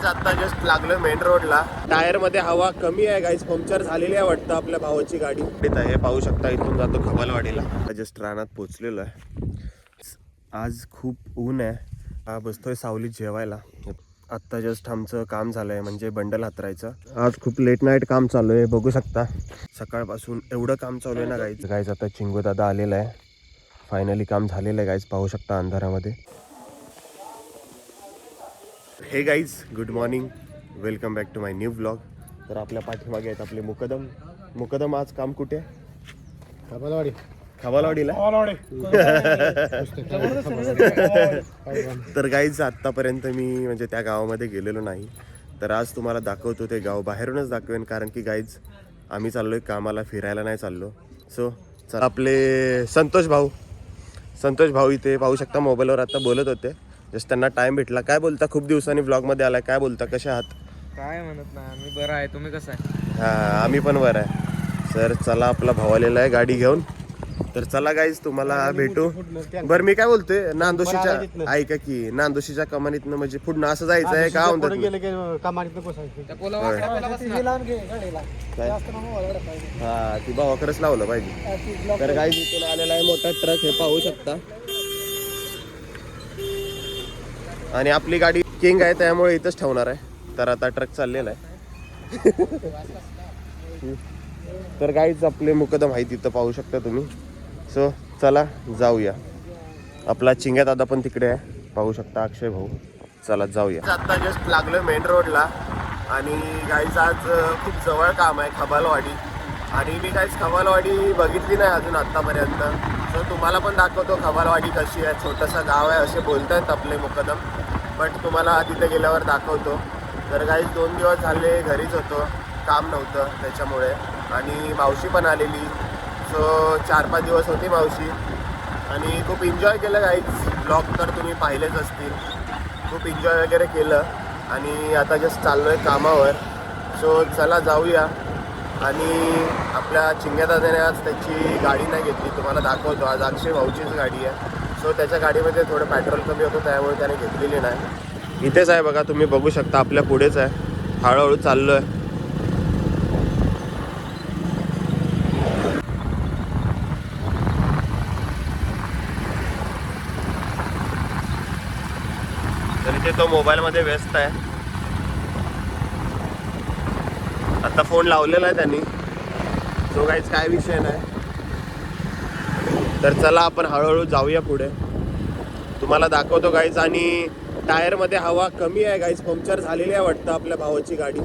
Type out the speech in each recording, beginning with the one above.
आता जस्ट लागलोय मेन रोडला. टायर मध्ये हवा कमी आहे गाईज, पंक्चर झालेली आहे वाटतं आपल्या भावाची गाडी. हे पाहू शकता, इथून जातो खबालवाडीला. जस्ट रानात पोहोचलेलो आहे. आज खूप ऊन आहे. हा बसतोय सावलीत जेवायला. आत्ता जस्ट आमचं काम झालंय, म्हणजे बंडल हातरायचं. आज खूप लेट नाईट काम चालू आहे, बघू शकता. सकाळपासून एवढं काम चालू आहे ना गाईज. आता चिंगू दादा आलेला आहे. फायनली काम झालेलं आहे गाईज, पाहू शकता अंधारामध्ये. Hey guys, good morning, welcome back to my new vlog. तर आपल्या पाठीमागे आहेत आपले मुकदम. आज काम कुठे? खबालवाडीला. तर गाईज आत्तापर्यंत मी म्हणजे त्या गावामध्ये गेलेलो नाही, तर आज तुम्हाला दाखवतो ते गाव. बाहेरूनच दाखवेन, कारण की गाईज आम्ही चाललोय कामाला, फिरायला नाही चाललो. सो आपले संतोष भाऊ इथे पाहू शकता, मोबाईलवर आता बोलत होते. जस्ट त्यांना टाइम भेटला. काय बोलता, खूप दिवसांनी व्लॉगमध्ये आलाय, काय बोलता, कसे आहात? काय म्हणत नाही, मी बरं आहे, तुम्ही कसं आहे? हां, आम्ही पण बरं आहे. सर चला, आपला भाऊ आलेला आहे गाडी घेऊन. तर चला गाईज, तुम्हाला भेटू. बरं, मी काय बोलतोय, नांदोशीच्या ऐका की, नांदोशीच्या कमानीतनं म्हणजे पुढं असं जायचं आहे का? हा, ती भावाकडेच लावलं पाहिजे. तर गाईज इथून आलेला आहे मोठा ट्रक, हे पाहू शकता. आणि आपली गाडी किंग आहे, त्यामुळे इथंच ठेवणार आहे. तर आता ट्रक चाललेला आहे. तर गाईज आपले मुकदम आहे तिथं, पाहू शकता तुम्ही. सो चला जाऊया. आपला चिंग्या दादा पण तिकडे आहे, पाहू शकता, अक्षय भाऊ. चला जाऊया. आता जस्ट लागलोय मेन रोडला. आणि गाईज आज खूप जवळ काम आहे, खबालवाडी. आणि मी काहीच खबालवाडी बघितली नाही अजून आत्तापर्यंत. सो तुम्हाला पण दाखवतो खबालवाडी कशी आहे. छोटंसं गाव आहे असे बोलतायत आपले मुकदम, बट तुम्हाला तिथे गेल्यावर दाखवतो. तर गाईज 2 दिवस झाले घरीच होतो, काम नव्हतं त्याच्यामुळे. आणि मावशी पण आलेली. सो 4-5 दिवस होती मावशी. आणि खूप एन्जॉय केलं गाईज. ब्लॉग तर तुम्ही पाहिलेच असतील. खूप एन्जॉय वगैरे केलं. आणि आता जस्ट चाललो आहे कामावर. सो चला जाऊया. आणि आपल्या चिंग्यादादाने आज त्याची गाडी नाही घेतली, तुम्हाला दाखवतो. आज अक्षय भाऊचीच गाडी आहे. सो त्याच्या गाडीमध्ये थोडं पेट्रोल कमी होतं, त्यामुळे त्याने घेतलेली नाही. इथेच आहे बघा, तुम्ही बघू शकता, आपल्या पुढेच आहे. हळूहळू चाललो आहे. तर इथे तो मोबाईलमध्ये व्यस्त आहे. आता फोन लावलेला आहे त्यांनी. सो गाईज काय विषय नाही. तर चला आपण हळूहळू जाऊया पुढे, तुम्हाला दाखवतो गाईज. आणि टायरमध्ये हवा कमी आहे गाईज, पंक्चर झालेली आहे वाटतं आपल्या भावाची गाडी.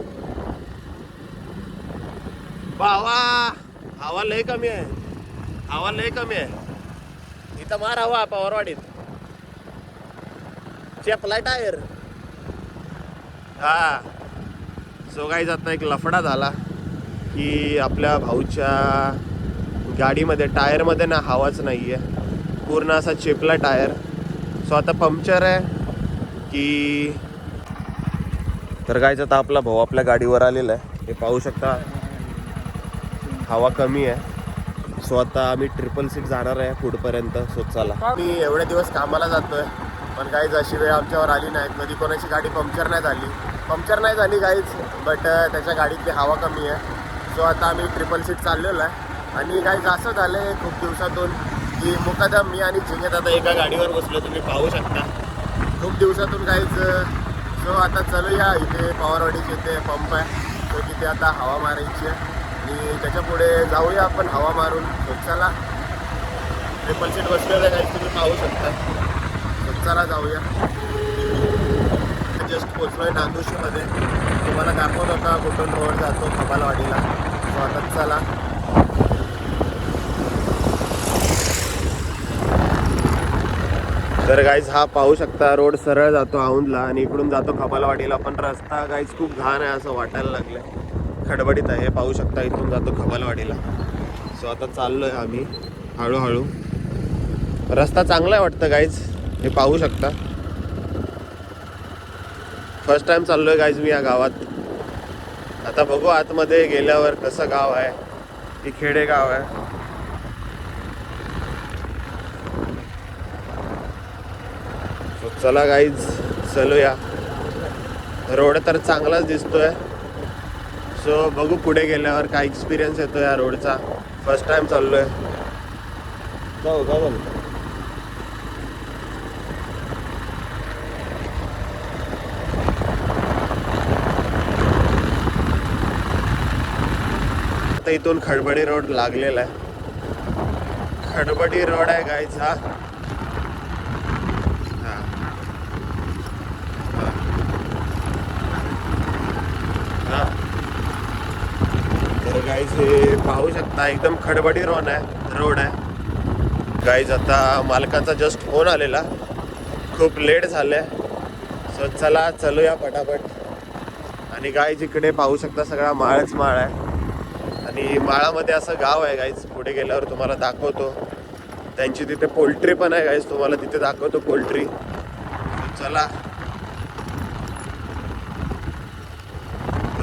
भावा, हवा लय कमी आहे, हवा लय कमी आहे. इथं मार हवा पवारवाडीत, चेपलाय टायर. हा. सो गाईज आता एक लफडा झाला की आपल्या भाऊच्या गाडीमध्ये टायरमध्ये ना हवाच नाही आहे, पूर्ण असा चेपला टायर. सो आता पंक्चर आहे की. तर गाईज आता आपला भाऊ आपल्या गाडीवर आलेला आहे, हे पाहू शकता, हवा कमी आहे. सो आता आम्ही 666 जाणार आहे पुढपर्यंत. सो चला. मी एवढे दिवस कामाला जातोय, पण गाईज अशी वेळ आमच्यावर आली नाही. कधी कोणाची गाडी पंक्चर नाही झाली गाईज, बट त्याच्या गाडीतली हवा कमी आहे. सो आता आम्ही 666 चाललेलो आहे. आणि गाईज असं झालं आहे खूप दिवसातून की मुकदम, मी आणि चिंगेत आता एका गाडीवर बसलो, तुम्ही पाहू शकता, खूप दिवसातून गाईज. सो आता चलूया, इथे पवारवाडीचे इथे पंप आहे, तो तिथे आता हवा मारायची आहे. आणि त्याच्या पुढे जाऊया आपण हवा मारून. चला, 666 बसलेलं आहे गाईज, तुम्ही पाहू शकता. चला जाऊया. जस्ट पोचलोय नांदोशीमध्ये, तुम्हाला दाखवत होता कुठून रोड जातो खबालवाडीला. सो आता चला. तर गाईज हा पाहू शकता, रोड सरळ जातो औंधला आणि इकडून जातो खबालवाडीला. पण रस्ता गाईज खूप घाण आहे असं वाटायला लागलं, खडबडीत आहे. हे पाहू शकता, इथून जातो खबालवाडीला. सो आता चाललोय आम्ही हळूहळू. रस्ता चांगला आहे वाटतं गाईज, हे पाहू शकता. फर्स्ट टाइम चाललोय गाईज मी या गावात. आता बघू आतमध्ये गेल्यावर कसं गाव आहे, की खेडेगाव आहे. चला गाईज चलूया. रोड तर चांगलाच दिसतोय. सो बघू पुढे गेल्यावर काय एक्सपिरियन्स येतो या रोडचा. फर्स्ट टाइम चाललोय. जाऊ का झालं. आता इथून खडबडी रोड लागलेला आहे. खडबडी रोड आहे गाईज हा. तर गाईज हे पाहू शकता एकदम खडबडी रोड आहे. गाईज आता मालकाचा जस्ट फोन आलेला, खूप लेट झालंय. सो चला चलूया पटापट. आणि गाईज इकडे पाहू शकता सगळा माळच माळ आहे. आणि माळामध्ये असं गाव आहे गाईज. पुढे गेल्यावर तुम्हाला दाखवतो. त्यांची तिथे पोल्ट्री पण आहे गाईज. तुम्हाला तिथे दाखवतो पोल्ट्री. चला.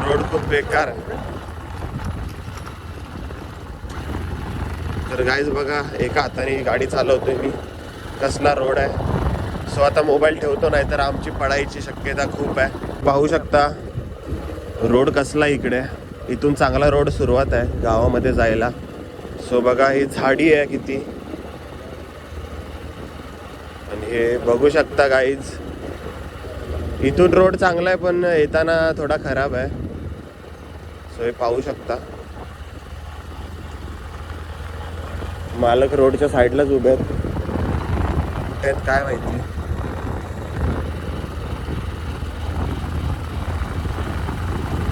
रोड खूप बेकार आहे. तर गाईज बघा, एका हाताने गाडी चालवतोय मी. कसला रोड आहे. सो आता मोबाईल ठेवतो, नाही तर आमची पडायची शक्यता खूप आहे. पाहू शकता रोड कसला इकडे. इथून चांगला रोड सुरुवात आहे गावामध्ये जायला. सो बघा ही झाडी आहे किती. आणि हे बघू शकता गाईज, इथून रोड चांगला आहे पण येताना थोडा खराब आहे. सो हे पाहू शकता. मालक रोडच्या साईडलाच उभे आहेत. कुठे आहेत काय माहिती.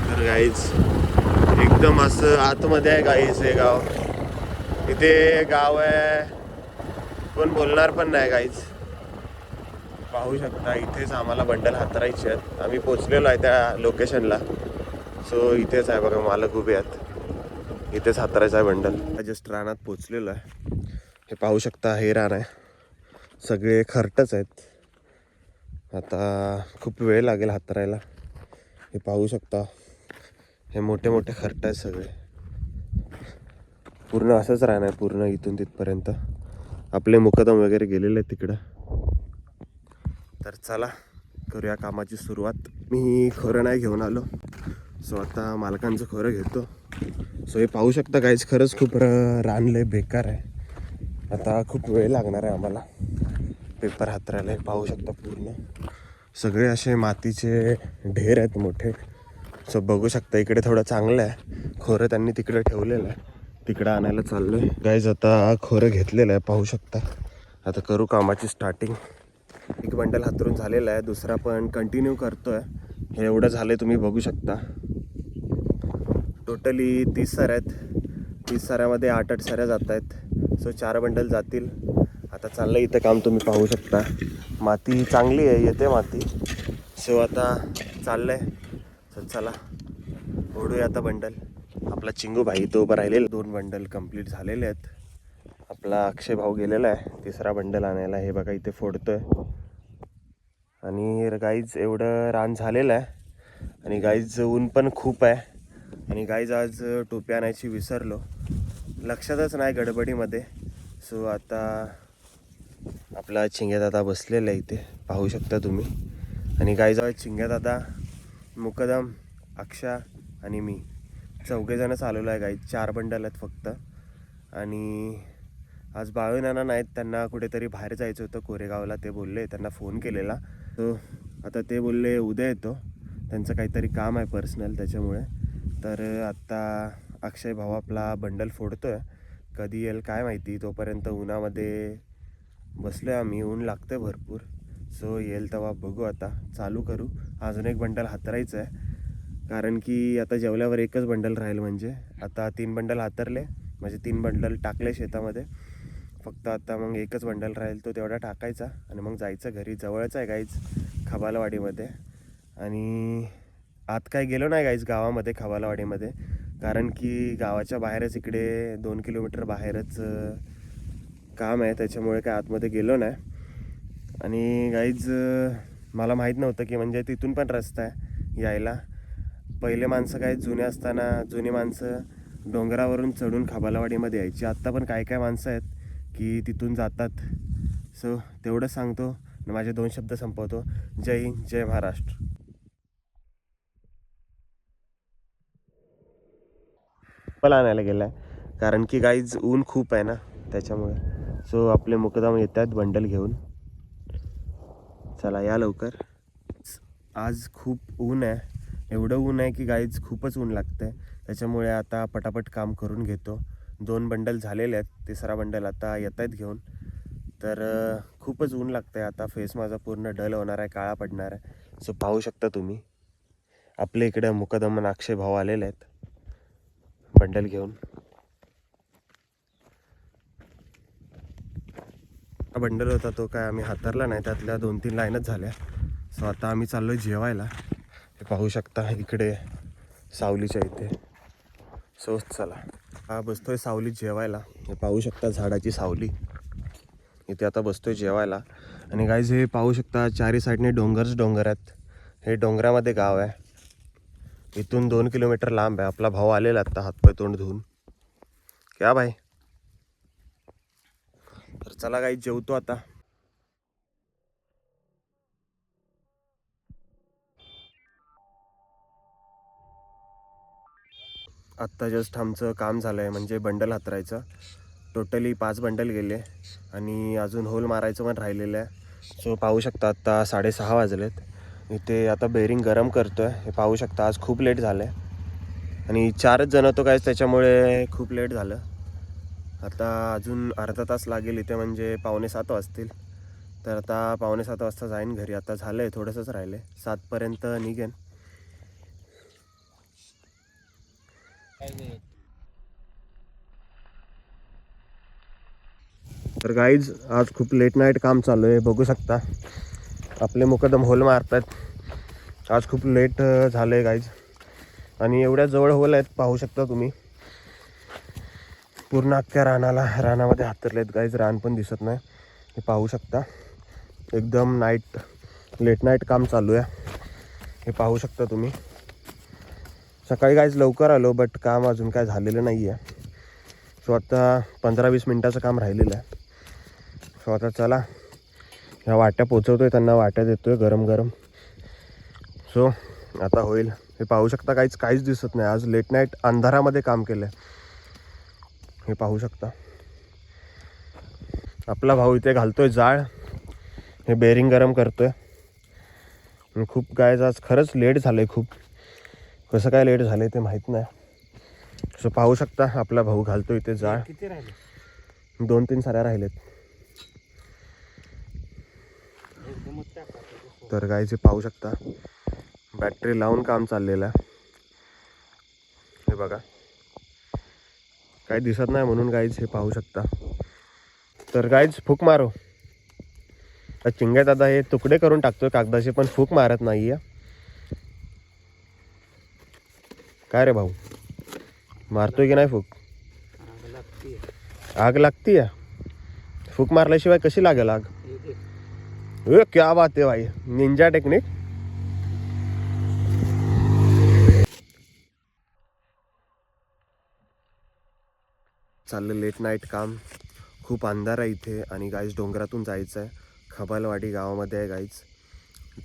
तर गाईज एकदम असं आतमध्ये आहे गाईज हे गाव. इथे गाव आहे, कोण बोलणार पण नाही गाईज. पाहू शकता इथेच आम्हाला बंडल हातरायचे आहेत. आम्ही पोचलेलो आहे त्या लोकेशनला. सो इथेच आहे बघा, मालक उभे आहेत. इथेच हातरायचं आहे बंडल. जस्ट रानात पोचलेलो आहे. हे पाहू शकता हे रान आहे. सगळे खरटच आहेत. आता खूप वेळ लागेल हातरायला. हे पाहू शकता हे मोठे मोठे खरट आहेत सगळे. पूर्ण असंच रान आहे पूर्ण इथून तिथपर्यंत. आपले मुकदम वगैरे गेलेले आहेत तिकडं. तर चला करूया कामाची सुरुवात. मी खोरं नाही घेऊन आलो. सो आता मालकांचं खोरं घेतो. सो हे पाहू शकता गाईज, खरंच खूप रान लय बेकार आहे. आता खूप वेळ लागणार आहे आम्हाला पेपर हातरायला. हे पाहू शकता पूर्ण सगळे असे मातीचे ढेर आहेत मोठे. सो बघू शकता इकडे थोडं चांगलं आहे. खोरं त्यांनी तिकडे ठेवलेलं आहे, तिकडं आणायला चाललोय गाईज. आता खोरं घेतलेलं आहे पाहू शकता. आता करू कामाची स्टार्टिंग. एक बंडल हातरून झालेला आहे, दुसरा पण कंटिन्यू करतोय. हे एवढं झालंय तुम्ही बघू शकता. टोटली 30 साऱ्या आहेत. 30 साऱ्यामध्ये 8 साऱ्या जात आहेत. सो 4 बंडल जातील. आता चाललंय इथं काम तुम्ही पाहू शकता. माती चांगली आहे, येते माती. सो आता चाललंय. सो चला ओढूया आता बंडल. आपला चिंगू भाई तो उभं राहिलेला. 2 बंडल कंप्लीट झालेले आहेत. आपला अक्षय भाऊ गेलेला आहे 3रा बंडल आणायला. हे बघा इथे फोडतोय. आणि गाईज एवढं रान झालेलं आहे. आणि गाईज ऊन पण खूप आहे. आणि गाईज आज टोपी आणायची विसरलो, लक्षातच नाही गडबडीमध्ये. सो आता आपला चिंग्यादादा बसलेला आहे इथे पाहू शकता तुम्ही. आणि गाईज चिंग्यादादा, मुकदम, अक्षा आणि मी 4 जणच आलेलो आहे गाईज. 4 बंडल आहेत फक्त. आणि आज बाळूनाना नाहीत, त्यांना कुठेतरी बाहेर जायचं होतं कोरेगावला. ते बोलले, त्यांना फोन केलेला. तो आता ते बोलले उद्या येतो, त्यांचं काहीतरी काम आहे पर्सनल त्याच्यामुळे. तर आत्ता अक्षय भाऊ आपला बंडल फोडतोय. कधी येईल काय माहिती. तोपर्यंत उन्हामध्ये बसलो आहे आम्ही. ऊन लागतं आहे भरपूर. सो येईल तेव्हा बघू. आता चालू करू. अजून एक बंडल हातरायचं आहे, कारण की आता जेवल्यावर एकच बंडल राहील. म्हणजे आता 3 बंडल हातरले, म्हणजे 3 बंडल टाकले शेतामध्ये. फक्त आता मग एकच बंडल राहील, तो तेवढा टाकायचा आणि मग जायचं घरी. जवळच आहे गाईज खबालवाडीमध्ये. आणि आत काय गेलो नाही गाईज गावामध्ये खबालवाडीमध्ये, कारण की गावाच्या बाहेरच इकडे 2 किलोमीटर बाहेरच काम आहे. त्याच्यामुळे काय आतमध्ये गेलो नाही. आणि गाईज मला माहीत नव्हतं की म्हणजे तिथून पण रस्ता आहे यायला. पहिले माणसं काय जुनी माणसं डोंगरावरून चढून खबालवाडीमध्ये यायची. आत्ता पण काय माणसं आहेत की तिथून जातात. सो तेवढं सांगतो आणि माझे 2 शब्द संपवतो. जय हिंद, जय महाराष्ट्र. पण आणायला गेला आहे कारण की गाईज ऊन खूप आहे ना त्याच्यामुळे. सो आपले मुकदम येत आहेत बंडल घेऊन. चला या लवकर. आज खूप ऊन आहे, एवढं ऊन आहे की गाईज खूपच ऊन लागतं आहे. त्याच्यामुळे आता पटापट काम करून घेतो. 2 बंडल झालेले आहेत, तिसरा बंडल आता येत आहेत घेऊन. तर खूपच ऊन लागतं आहे आता. फेस माझा पूर्ण डल होणार आहे, काळा पडणार आहे. सो पाहू शकता तुम्ही आपल्या इकडे मुकदम अक्षय भाऊ आलेले आहेत बंडल घेऊन. बंडल होता तो काय आम्ही हाताळला नाही, त्यातल्या 2-3 लाईनच झाल्या. सो आता आम्ही चाललो जेवायला. हे पाहू शकता इकडे सावलीच्या इथे. सो चला हा बसतोय सावलीत जेवायला. हे पाहू शकता झाडाची सावली, इथे आता बसतोय जेवायला. आणि गाईज हे पाहू शकता चारी साईडने डोंगर आहेत. हे डोंगरामध्ये गाव आहे, इथून 2 किलोमीटर लांब आहे. आपला भाऊ आलेला आता हातपाय तोंड धुवून. क्या भाई. तर चला गाईज जेवतो आता. आत्ता जस्ट आमचं काम झालं आहे, म्हणजे बंडल हातरायचं. टोटली 5 बंडल गेले आणि अजून होल मारायचं पण राहिलेलं आहे. सो पाहू शकता आत्ता 6:30 वाजलेत. इथे आता बेरिंग गरम करतो आहे. हे पाहू शकता आज खूप लेट झालं आहे आणि 4च जण होतो काय, त्याच्यामुळे खूप लेट झालं. आता अजून अर्धा तास लागेल इथे, म्हणजे 6:45 वाजतील. तर आता 6:45 वाजता जाईन घरी. आता झालं आहे, थोडंसंच राहिलं आहे, 7पर्यंत निघेन. तर गाईज आज खूप लेट नाईट काम चालू आहे. बघू शकता आपले मुकदम होल मारतात. आज खूप लेट झालं आहे गाईज. आणि एवढ्या जवळ होल आहेत, पाहू शकता तुम्ही. पूर्ण अख्ख्या रानामध्ये हातरलेत गाईज. रान पण दिसत नाही, हे पाहू शकता. एकदम लेट नाईट काम चालू आहे, हे पाहू शकता तुम्ही. सकाळी गाईज लवकर आलो, बट काम अजून काय झालेलं नाही आहे. सो आता 15-20 मिनटाचं काम राहिलेलं आहे. सो आता चला ह्या वाट्या पोचवतो आहे, त्यांना वाट्या देतो आहे गरम गरम. सो आता होईल. हे पाहू शकता काहीच दिसत नाही. आज लेट नाईट अंधारामध्ये काम केलं आहे, हे पाहू शकता. आपला भाऊ इथे घालतोय जाळ, हे बेरिंग गरम करतोय. खूप गायज आज खरंच लेट झालं आहे खूप. कसं काय लेट झालं आहे ते माहीत नाही. सो पाहू शकता आपला भाऊ घालतो इथे जाळ. किती राहिले? 2-3 साऱ्या राहिलेत. तर गाईचे पाहू शकता बॅटरी लावून काम चाललेलं आहे. हे बघा काही दिसत नाही म्हणून गाईज हे पाहू शकता. तर गाईज फूक मारो. चिंग्यात आता हे तुकडे करून टाकतोय कागदाचे, पण फूक मारत नाही आहे. काय रे भाऊ, मारतोय की नाही फूक? आग लागती आहे. फूक मारल्याशिवाय कशी लागेल आग? क्या बात आहे भाई, निंजा टेक्निक. चाललं लेट नाईट काम. खूप अंधार आहे इथे आणि गाईज डोंगरातून जायचं आहे. खबालवाडी गावामध्ये आहे गाईज.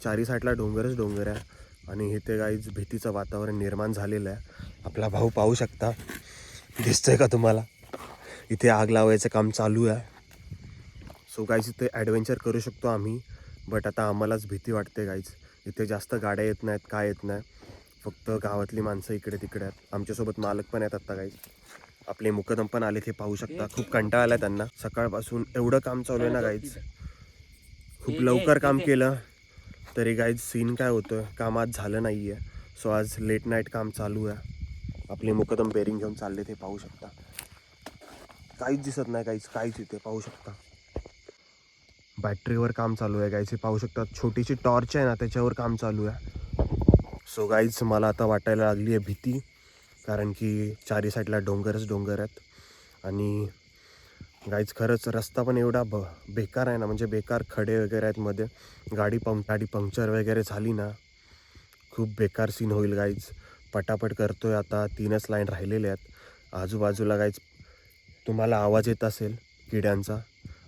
चारी साईडला डोंगर आहे आणि इथे गाईज भीतीचं वातावरण निर्माण झालेलं आहे. आपला भाऊ पाहू शकता, दिसतंय का तुम्हाला? इथे आग लावायचं काम चालू आहे. सो गाईज इथे ॲडव्हेंचर करू शकतो आम्ही, बट आता आम्हालाच भीती वाटते गाईज. इथे जास्त गाड्या येत नाहीत, काय येत नाही. फक्त गावातली माणसं इकडे तिकडे आहेत. आमच्यासोबत मालक पण आहेत आत्ता गाईज. आपले मुकदम पण आले, ते पाहू शकता. खूप कंटाळा आला त्यांना. सकाळपासून एवढं काम चालू आहे ना गाईज. खूप लवकर काम केलं तरी गाईज सीन काय होतं, काम आज झालं नाही आहे. सो आज लेट नाईट काम चालू आहे. आपले मुकदम बेरिंग घेऊन चालले, ते पाहू शकता. काहीच दिसत नाही काहीच इथे पाहू शकता. बॅटरीवर काम चालू आहे गाईज, हे पाहू शकता. छोटीशी टॉर्च आहे ना, त्याच्यावर काम चालू आहे. सो गाईज मला आता वाटायला लागली आहे भीती, कारण की चारी साईडला डोंगर आहेत. आणि गाईज खरंच रस्ता पण एवढा बेकार आहे ना, म्हणजे बेकार खडे वगैरे आहेत मध्ये. गाडी पंक्चर वगैरे झाली ना, खूप बेकार सीन होईल गाईज. पटापट करतोय आता, 3च लाईन राहिलेले आहेत. आजूबाजूला गाईज तुम्हाला आवाज येत असेल किड्यांचा.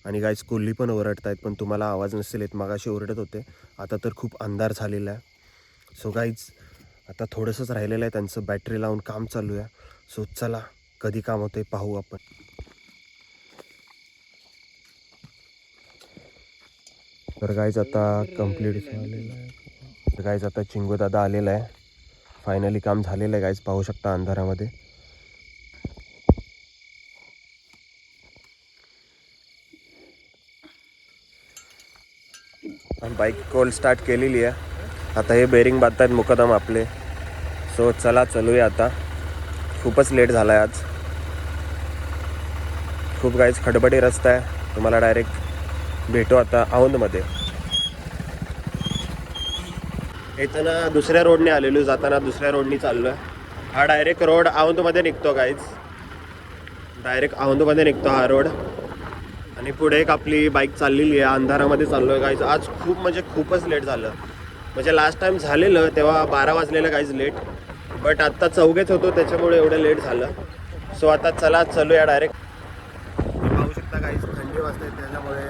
आणि गाईज कोल्ही पण ओरडत आहेत, पण तुम्हाला आवाज नसेल येत. मगाशी ओरडत होते, आता तर खूप अंधार झालेला आहे. सो गाईज आता थोडंसंच राहिलेलं आहे त्यांचं. बॅटरी लावून काम चालू आहे. सो चला कधी काम होतंय पाहू आपण. तर गाईज आता कंप्लीट झालेलं आहे. तर गाईज आता चिंगू दादा आलेला आहे. फायनली काम झालेलं आहे गाईज, पाहू शकता अंधारामध्ये. बाईक कोल्ड स्टार्ट केलेली आहे. आता हे बेरिंग बांधतात मुकदम आपले. सो चला चलूया आता. खूपच लेट झाला आहे आज. खूप गाईज खडबडी रस्ता आहे. तुम्हाला डायरेक्ट भेटू आता औंधमध्ये. येताना दुसऱ्या रोडने आलेलो, जाताना दुसऱ्या रोडनी चाललो आहे. हा डायरेक्ट रोड औंधमध्ये निघतो गाईज. डायरेक्ट औंधमध्ये निघतो हा रोड. आणि पुढे एक आपली बाईक चाललेली आहे. अंधारामध्ये चाललो आहे गाईज. आज खूप म्हणजे खूपच लेट झालं. म्हणजे लास्ट टाइम झालेलं तेव्हा 12 वाजलेलं गाईज लेट. बट आत्ता चौघेच होतो त्याच्यामुळे एवढं लेट झालं. सो आता चला चलूया डायरेक्ट. पाहू शकता गाईज थंडी वाजते त्याच्यामुळे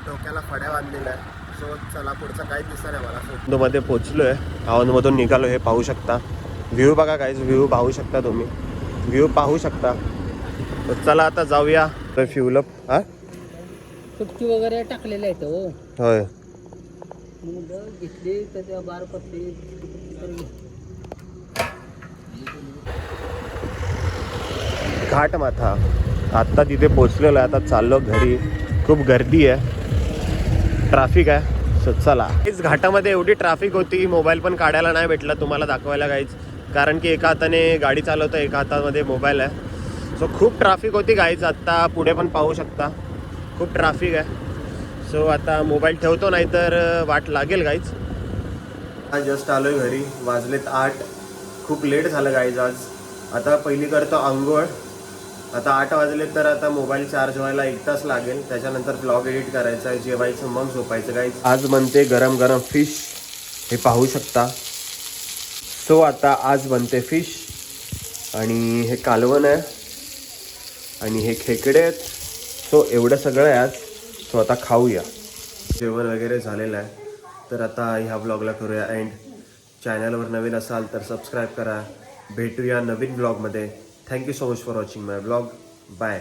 डोक्याला फड्या बांधलेल्या आहे. सो चला पुढचं काहीच दिसतं नाही मला. औंधमध्ये पोचलो आहे. औंधमधून निघालो हे पाहू शकता. व्ह्यू बघा गाईज, व्ह्यू पाहू शकता तुम्ही. व्ह्यू पाहू शकता. तर चला आता जाऊया. तर फ्युल अप हा सुटकी वगैरे टाकलेले आहेत हो. होय. घेतली तर त्या 12 पत्ती घाट माथा आत्ता तिथे पोचलेलो आहे. आता चाललो घरी. खूप गर्दी आहे, ट्रॅफिक आहे. सो चला. इस घाटामध्ये एवढी ट्रॅफिक होती, मोबाईल पण काढायला नाही भेटला तुम्हाला दाखवायला गाईज. कारण की एका हाताने गाडी चालवतो, एका हातामध्ये मोबाईल आहे. सो खूप ट्रॅफिक होती गाईज. आत्ता पुढे पण पाहू शकता खूप ट्रॅफिक आहे. सो आता मोबाईल ठेवतो नाही तर वाट लागेल गाईज. आज जस्ट आलोय घरी. वाजलेत 8. खूप लेट झालं गाईज आज. आता पहिली करतो आंघोळ. आता 8 वाजले तर आता मोबाईल चार्ज व्हायला 1 तास लागेल. त्याच्यानंतर ब्लॉग एडिट करायचा आहे, जेवायचं, मग झोपायचं गाईज. आज बनते गरम गरम फिश, हे पाहू शकता. सो आता आज बनते फिश. आणि हे कालवण आहे आणि हे खेकडे आहेत. सो एवढं सगळं आहे आज. सो आता खाऊया. जेवण वगैरे झालेलं आहे. तर आता ह्या ब्लॉगला करूया एंड. चॅनलवर नवीन असाल तर सबस्क्राईब करा. भेटूया नवीन ब्लॉगमध्ये. Thank you so much for watching my blog. Bye.